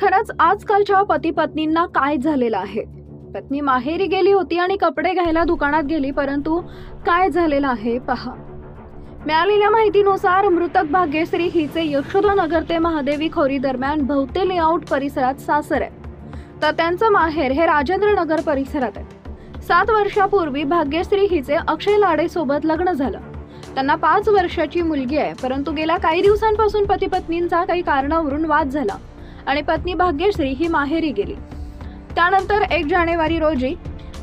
खरंच आजकालच्या पती पत्नींना काय झालेलं आहे। पत्नी माहेरी गेली होती आणि कपडे घ्यायला दुकानात गेली, परंतु काय झालेलं आहे पहा। मिळालेल्या माहितीनुसार मृतक भाग्यश्री हिचे यशोदानगर ते महादेवी खोरी दरम्यान भवते लेआउट परिसरात सासर आहे, तर त्यांचं माहेर हे राजेंद्रनगर परिसरात आहे। 7 वर्षापूर्वी भाग्यश्री हिचे अक्षय लाडे सोबत लग्न झालं। त्यांना 5 वर्षाची मुलगी आहे, परंतु गेल्या काही दिवसांपासून पती पत्नींचा काही कारणावरून वाद झाला आणि पत्नी भाग्यश्री ही माहेरी गेली। त्यानंतर 1 जानेवारी रोजी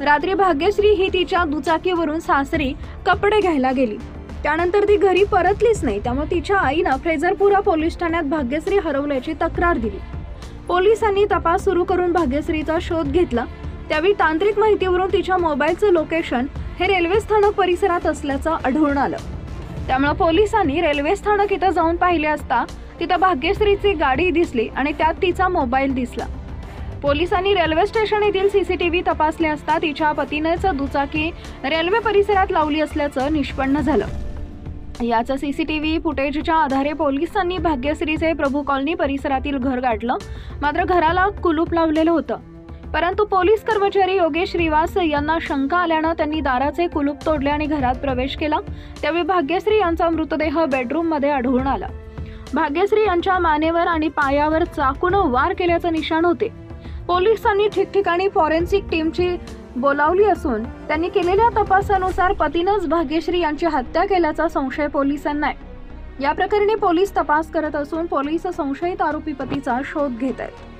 रात्री भाग्यश्री ही तिच्या दुचाकीवरून सासरी कपडे घ्यायला गेली। त्यानंतर ती घरी परतलीच नाही, त्यामुळे तिच्या आईने फ्रेजरपुरा पोलीस ठाण्यात भाग्यश्री हरवल्याची तक्रार दिली। पोलिसांनी तपास सुरू करून भाग्यश्रीचा शोध घेतला। त्यावेळी तांत्रिक माहितीवरून तिच्या मोबाईलचं लोकेशन हे रेल्वे स्थानक परिसरात असल्याचं आढळून आलं। त्यामुळे पोलिसांनी रेल्वे स्थानक इथं जाऊन पाहिले असता तिथं भाग्यश्रीची गाडी दिसली आणि त्यात तिचा मोबाईल दिसला। पोलिसांनी रेल्वे स्टेशन येथील सीसीटीव्ही तपासले असता तिच्या पतीनेच दुचाकी रेल्वे परिसरात लावली असल्याचं निष्पन्न झालं। याचं सीसीटीव्ही फुटेजच्या आधारे पोलिसांनी भाग्यश्रीचे प्रभू कॉलनी परिसरातील घर गाठलं, मात्र घराला कुलूप लावलेलं होतं। परंतु पोलीस कर्मचारी योगेश श्रीवास यांना शंका आल्यानं त्यांनी दाराचे कुलूप तोडले आणि घरात प्रवेश केला। त्यावेळी भाग्यश्री यांचा मृतदेह बेडरूम मध्ये आढळून आला। भाग्यश्री यांच्या मानेवर आणि पायावर चाकूने वार केल्याचे निशाण होते। पोलिसांनी ठिकठिकाणी फॉरेन्सिक टीमची बोलावली असून त्यांनी केलेल्या तपासानुसार पतीनेच भाग्यश्री यांची हत्या केल्याचा संशय पोलिसांना आहे। या प्रकरणी पोलीस तपास करत असून पोलीस संशयित आरोपी पतीचा शोध घेत आहेत।